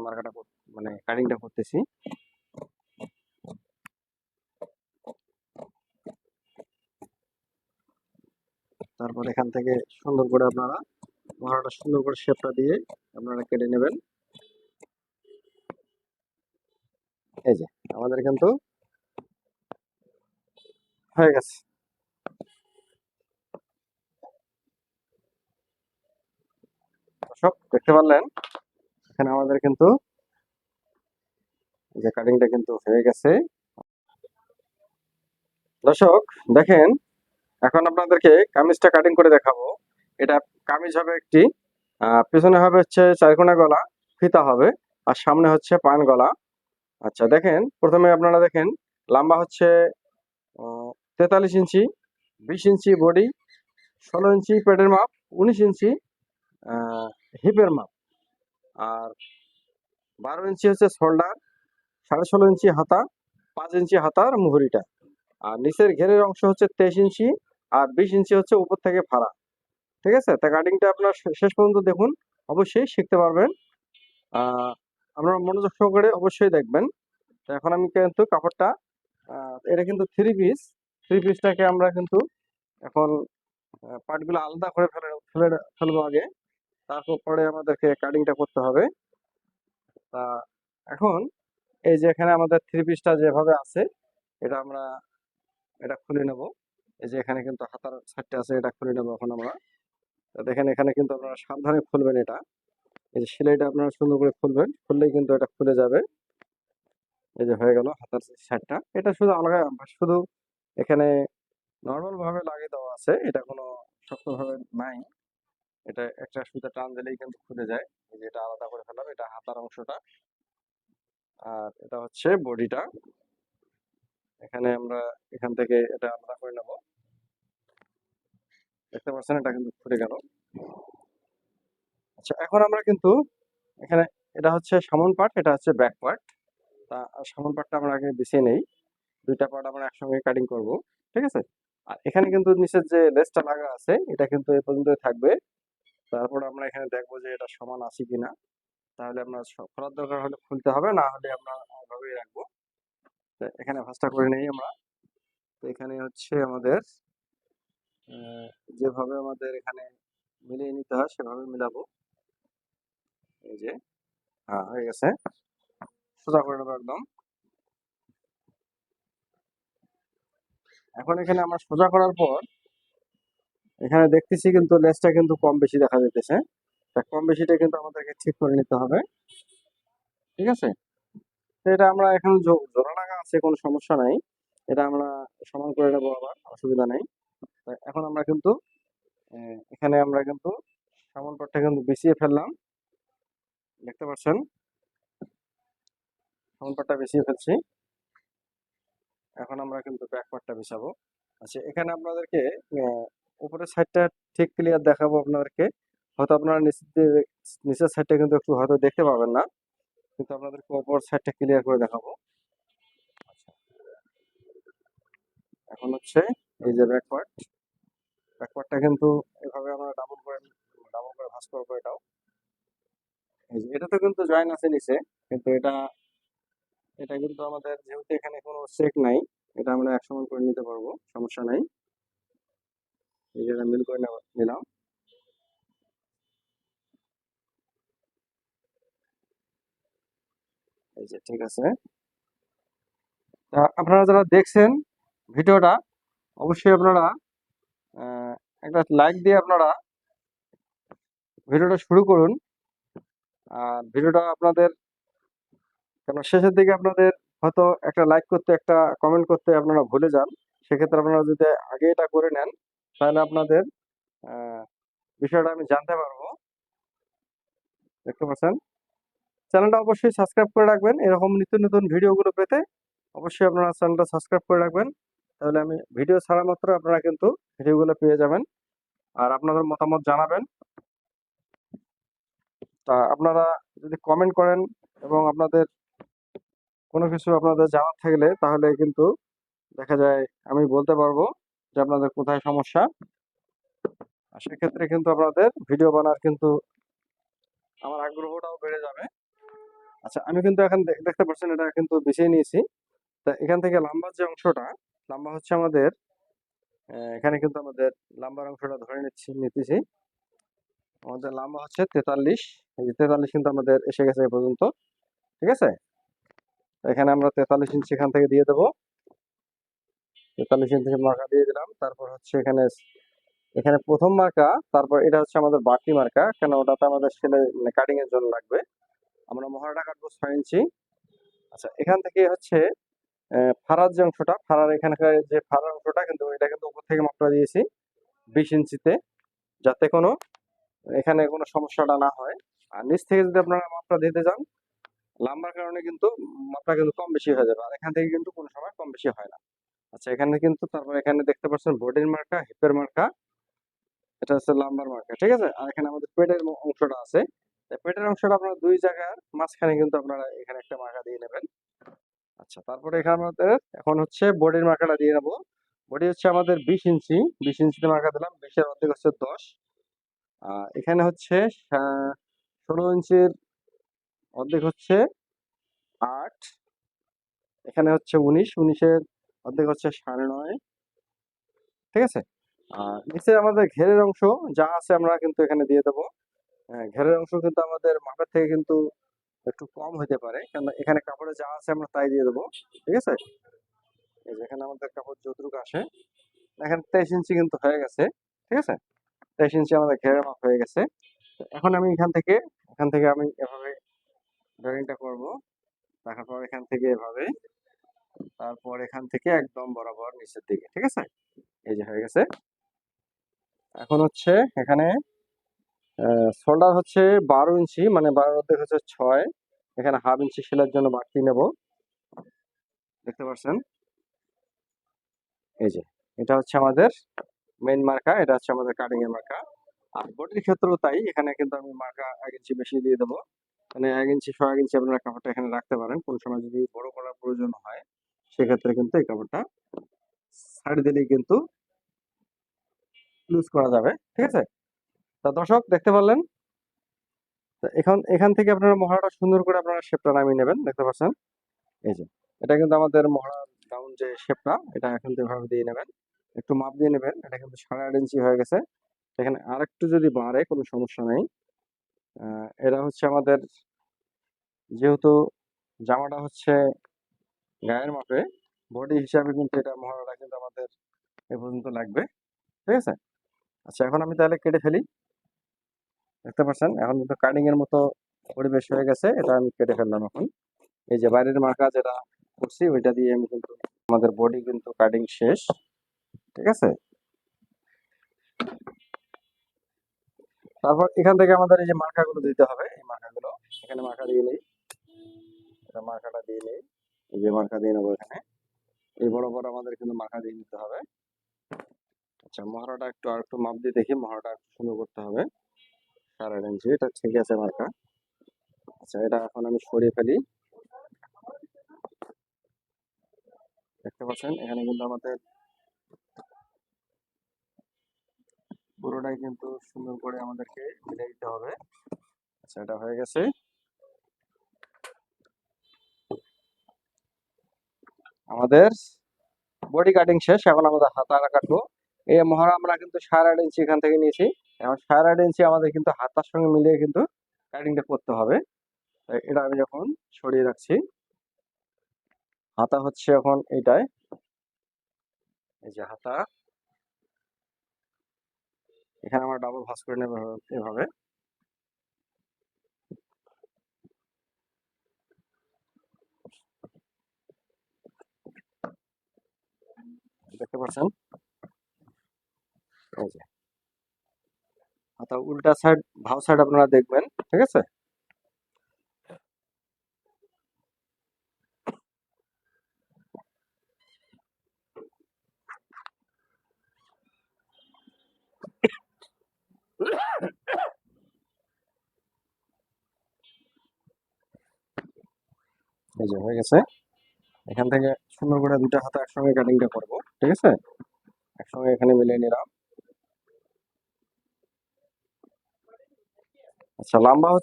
মার্কাটা মানে কাটিংটা করতেছি। তারপর এখান থেকে সুন্দর করে আপনারা মহড়াটা সুন্দর করে শেপটা দিয়ে আপনারা কেটে নেবেন। এই যে আমাদের কিন্তু হয়ে গেছে। দর্শক দেখতে পারলেন এখানে আমাদের কিন্তু এই যে কাটিংটা কিন্তু হয়ে গেছে। দর্শক দেখেন এখন আপনাদেরকে কামিজটা কাটিং করে দেখাবো। এটা কামিজ হবে একটি, পিছনে হবে হচ্ছে চারকোনা গলা, ফিতা হবে, আর সামনে হচ্ছে পান গলা। আচ্ছা দেখেন প্রথমে আপনারা দেখেন লম্বা হচ্ছে 43 ইঞ্চি, 20 ইঞ্চি বডি, 16 ইঞ্চি পেটের মাপ, 19 ইঞ্চি হিপের মাপ, আর 12 ইঞ্চি হচ্ছে শোল্ডার, 16.5 ইঞ্চি হাতা, 5 ইঞ্চি হাতার মুহুরিটা, আর নিচের ঘেরের অংশ হচ্ছে 23 ইঞ্চি, আর 20 ইঞ্চি হচ্ছে উপর থেকে ফাড়া। ঠিক আছে, তা কাটিংটা আপনার শেষ পর্যন্ত দেখুন, অবশ্যই শিখতে পারবেন। আপনারা মনোযোগ সহকারে অবশ্যই দেখবেন। তো এখন আমি কিন্তু কাপড়টা এটা কিন্তু থ্রি পিসটাকে আমরা কিন্তু এখন পার্টগুলো আলাদা করে ফেলবো আগে, তারপরে আমাদেরকে কাটিংটা করতে হবে। তা এখন এই যে এখানে আমাদের থ্রি পিসটা যেভাবে আছে এটা আমরা এটা খুলে নেব। এই যে এখানে কিন্তু হাতার সাইডটা আছে, এটা খুলে নেবো এখন আমরা। দেখেন এখানে কিন্তু আপনারা সাবধানে খুলবেন এটা। এই যে সেলাইটা আপনারা সুন্দর করে খুলবেন, খুললেই কিন্তু এটা খুলে যাবে। এই যে হয়ে গেল হাতার সাইডটা। এটা শুধু আলাদা, শুধু এখানে নর্মাল ভাবে লাগিয়ে দেওয়া আছে, এটা কোনো শক্ত ভাবে নাই। এটা একটা সুতা টান দিলেই কিন্তু খুলে যায়। এই যে এটা আলাদা করে ফেললাম, এটা হাতার অংশটা, আর এটা হচ্ছে বডিটা। এখানে আমরা এখান থেকে এটা আলাদা করে নেব। দেখতে পাচ্ছেন এটা কিন্তু খুলে গেল। আচ্ছা এখন আমরা কিন্তু এখানে এটা হচ্ছে সামন পার্ট, এটা হচ্ছে ব্যাক পার্ট। তা সামন পার্টটা আমরা আগে বিছিয়ে নেই, দুইটা পার্ট আমরা একসঙ্গে কাটিং করব। ঠিক আছে, আর এখানে কিন্তু নিচের যে লেসটা লাগা আছে এটা কিন্তু এই পর্যন্তই থাকবে। তারপর আমরা এখানে দেখবো যে এটা সমান আছে কিনা, তাহলে আপনার খোলার দরকার হলে খুলতে হবে, না হলে আমরা ওইভাবেই রাখবো। তো এখানে ভাঁজটা করে নেই আমরা। তো এখানে হচ্ছে আমাদের যেভাবে আমাদের এখানে মিলিয়ে নিতে হয় সেভাবে মিলাবো। এই যে হ্যাঁ হয়ে গেছে, সোজা করে নেবো একদম। এখন এখানে আমরা সোজা করার পর এখানে দেখতেছি কিন্তু লেসটা কিন্তু কম বেশি দেখা যাইতেছে। তা কম বেশিটা কিন্তু আমাদেরকে ঠিক করে নিতে হবে। ঠিক আছে, তো এটা আমরা এখন জোড়া লাগা আছে, কোনো সমস্যা নাই, এটা আমরা সমান করে নেবো, আবার অসুবিধা নেই। তো এখন আমরা কিন্তু এখানে আমরা কিন্তু সামন পাটটা কিন্তু বিছিয়ে ফেললাম। দেখতে পাচ্ছেন সামন পাটটা বিছিয়ে ফেলছি। এখন আমরা কিন্তু ব্যাক পার্টটা বিছাবো। আচ্ছা এখানে আপনাদেরকে উপরের সাইডটা ঠিক ক্লিয়ার দেখাবো আপনাদেরকে। হয়তো আপনারা নিচের সাইডটা কিন্তু একটু হয়তো দেখতে পাবেন না, কিন্তু আপনাদেরকে উপর সাইডটা ক্লিয়ার করে দেখাবো। আচ্ছা এখন হচ্ছে এই যে ব্যাক পার্টটা কিন্তু এভাবে আমরা ডাবল করে ভাঁজ করবো এটাও। এই যে এটাতে কিন্তু জয়েন আছে নিচে, কিন্তু এটা এটা কিন্তু আমাদের যেহেতু এখানে কোনো চেক নাই, এটা আমরা একসমান করে নিতে পারবো, সমস্যা নাই। এই যে মিল করে নিলাম। এই যে ঠিক আছে। তা আপনারা যারা দেখছেন ভিডিওটা, অবশ্যই আপনারা একটা লাইক দিয়ে আপনারা ভিডিওটা শুরু করুন। আর ভিডিওটা আপনাদের কেন শেষের দিকে আপনাদের হয়তো একটা লাইক করতে, একটা কমেন্ট করতে আপনারা ভুলে যান। সেক্ষেত্রে আপনারা যদি আগে এটা করে নেন তাহলে আপনাদের আহ, বিষয়টা আমি জানতে পারবো। দেখতে পাচ্ছেন চ্যানেলটা অবশ্যই সাবস্ক্রাইব করে রাখবেন, এরকম নিত্য নতুন ভিডিওগুলো পেতে অবশ্যই আপনারা চ্যানেলটা সাবস্ক্রাইব করে রাখবেন। তাহলে আমি ভিডিও ছাড়া মাত্র আপনারা কিন্তু ভিডিওগুলো পেয়ে যাবেন, আর আপনাদের মতামত জানাবেন। তা আপনারা যদি কমেন্ট করেন এবং আপনাদের কোনো কিছু আপনাদের জানার থাকলে তাহলে কিন্তু দেখা যায় আমি বলতে পারবো যে আপনাদের কোথায় সমস্যা। আর সেক্ষেত্রে কিন্তু আপনাদের ভিডিও বানার কিন্তু আমার আগ্রহটাও বেড়ে যাবে। আচ্ছা, আমি কিন্তু এখন দেখতে পাচ্ছেন এটা কিন্তু বিছিয়ে নিয়েছি। তা এখান থেকে লম্বার যে অংশটা, লম্বা হচ্ছে আমাদের এখানে কিন্তু আমাদের লম্বার অংশটা ধরে নিতেছি। আমাদের লম্বা হচ্ছে 43। এই যে 43 কিন্তু আমাদের এসে গেছে এ পর্যন্ত। ঠিক আছে, এখানে আমরা 43 ইঞ্চি এখান থেকে দিয়ে দেবো। 43 ইঞ্চি মার্কা দিয়ে দিলাম। তারপর হচ্ছে এখানে এখানে প্রথম মার্কা, তারপর এটা হচ্ছে আমাদের বাড়তি মার্কা, কেন ওটাতে আমাদের সেলাই মানে কাটিং এর জন্য লাগবে। আমরা মহড়াটা কাটবো 6 ইঞ্চি। আচ্ছা, এখান থেকে হচ্ছে ফাড়ার যে অংশটা, ফাড়ার এখানকার যে ফাড়ার অংশটা কিন্তু এটা কিন্তু উপর থেকে মাপটা দিয়েছি 20 ইঞ্চিতে, যাতে কোনো এখানে কোনো সমস্যাটা না হয়। আর নিচ থেকে যদি আপনারা মাপটা দিতে যান, লাম্বার কারণে কিন্তু মাপটা কিন্তু কম বেশি হয়ে যাবে, আর এখান থেকে কিন্তু কোনো সময় কম বেশি হয় না। আচ্ছা, এখানে কিন্তু তারপর এখানে দেখতে পাচ্ছেন বডির মার্কা, হিপের মার্কা, এটা হচ্ছে লাম্বার মার্কা। ঠিক আছে, আর এখানে আমাদের পেটের অংশটা আছে। পেটের অংশটা আপনারা দুই জায়গার মাঝখানে কিন্তু আপনারা এখানে একটা মার্কা দিয়ে নেবেন। আচ্ছা, তারপরে এখানে আমাদের এখন হচ্ছে বডির মার্কাটা দিয়ে নেবো। বডি হচ্ছে আমাদের 20 ইঞ্চি, 20 ইঞ্চিতে মার্কা দিলাম। 20-এর অর্ধেক হচ্ছে 10। এখানে হচ্ছে 16 ইঞ্চির অর্ধেক হচ্ছে 8। এখানে হচ্ছে 19, 19-এর অর্ধেক হচ্ছে 9.5। ঠিক আছে, নিচে আমাদের ঘেরের অংশ যা আছে আমরা কিন্তু এখানে দিয়ে দেবো। ঘেরের অংশ কিন্তু আমাদের মাপের থেকে কিন্তু একটু কম হতে পারে, কারণ এখানে কাপড়ে যা আছে আমরা তাই দিয়ে দেবো। ঠিক আছে, এই যে এখানে আমাদের কাপড় যতটুকু আসে, এখানে 23 ইঞ্চি কিন্তু হয়ে গেছে। ঠিক আছে, 23 ইঞ্চি আমাদের ঘেরের মাপ হয়ে গেছে। তো এখন আমি এখান থেকে আমি এভাবে ড্রয়িংটা করব। দেখার পর এখান থেকে এভাবে, তারপর এখান থেকে একদম বরাবর নিচের দিকে। ঠিক আছে, এই যে হয়ে গেছে। এখন হচ্ছে এখানে শোল্ডার হচ্ছে 12 ইঞ্চি, মানে 12 অর্ধেক হচ্ছে 6। এখানে হাফ ইঞ্চি সেলাইয়ের জন্য বাড়তি নেব। দেখতে পাচ্ছেন, এই যে এটা হচ্ছে আমাদের মেইন মার্কা, এটা হচ্ছে আমাদের কাটিং এর মার্কা। আর বডির ক্ষেত্রেও তাই, এখানে কিন্তু আমি মার্কা 1 ইঞ্চি বেশি দিয়ে দেবো। মানে 1 ইঞ্চি 1 ইঞ্চি আপনারা কাপড়টা এখানে রাখতে পারেন, কোন সময় যদি বড় করার প্রয়োজন হয় সেক্ষেত্রে কিন্তু এই কাপড়টা সাইড দিলেই কিন্তু লুজ করা যাবে। ঠিক আছে, তা দর্শক দেখতে পারলেন। তো এখন এখান থেকে আপনারা মহড়াটা সুন্দর করে আপনারা শেপটা নামিয়ে নেবেন। দেখতে পাচ্ছেন, এই যে এটা কিন্তু আমাদের মহড়া ডাউন যে শেপটা, এটা এখন এভাবে দিয়ে নেবেন। একটু মাপ দিয়ে নেবেন। এটা কিন্তু 8.5 ইঞ্চি হয়ে গেছে। এখানে আরেকটু যদি বাড়ে কোনো সমস্যা নেই। এটা হচ্ছে আমাদের, যেহেতু জামাটা হচ্ছে গায়ের মাপে, বডি হিসাবে কিন্তু এটা মহড়াটা কিন্তু আমাদের এ পর্যন্ত লাগবে। ঠিক আছে, আচ্ছা এখন আমি তাহলে কেটে ফেলি। দেখতে পাচ্ছেন এখন কিন্তু কাটিং এর মতো পরিবেশ হয়ে গেছে, এটা আমি কেটে ফেললাম এখন। এই যে বাইরের মার্কা যেটা করছি ওইটা দিয়ে আমি কিন্তু আমাদের বডি কিন্তু কাটিং শেষ। ঠিক আছে, তারপর এখান থেকে আমাদের এই যে মার্কাগুলো দিতে হবে, এই মার্কাগুলো এখানে মার্কা দিয়ে নেই। এটা মার্কাটা দিয়ে নেই, এই যে মার্কা দিয়ে নেবো এখানে। এই বড় বড় আমাদের কিন্তু মার্কা দিয়ে নিতে হবে। আচ্ছা, মহড়াটা একটু আর একটু মাপ দিয়ে দেখি, মহড়াটা একটু সুন্দর করতে হবে। 8.5 ইঞ্চি, এটা ঠিক আছে মার্কা। আচ্ছা, এটা এখন আমি সরিয়ে ফেলি। দেখতে পাচ্ছেন এখানে কিন্তু আমাদের পুরোটাই কিন্তু সুন্দর করে আমাদেরকে মিলে দিতে হবে। আচ্ছা, এটা হয়ে গেছে। আমাদের বডি কাটিং শেষ, এখন আমাদের হাতা কাটবো। এই মহড়া আমরা কিন্তু 8.5 ইঞ্চি এখান থেকে নিয়েছি। এখন 8.5 ইঞ্চি আমাদের কিন্তু হাতার সঙ্গে মিলিয়ে কিন্তু কাটিংটা করতে হবে। এটা আমি যখন সরিয়ে রাখছি, হাতা হচ্ছে এখন এইটাই, এই যে হাতা, এখানে আমরা ডাবল ভাঁজ করে নেব এভাবে। দেখতে পাচ্ছেন, এই যে হাতা উল্টা সাইড, ভাও সাইড আপনারা দেখবেন। ঠিক আছে, এই যে হয়ে গেছে। এখান থেকে সুন্দর করে দুটো হাতা একসঙ্গে কাটিংটা করবো। ঠিক আছে, একসঙ্গে এখানে মিলিয়ে নিলাম। আচ্ছা, লম্বা হচ্ছে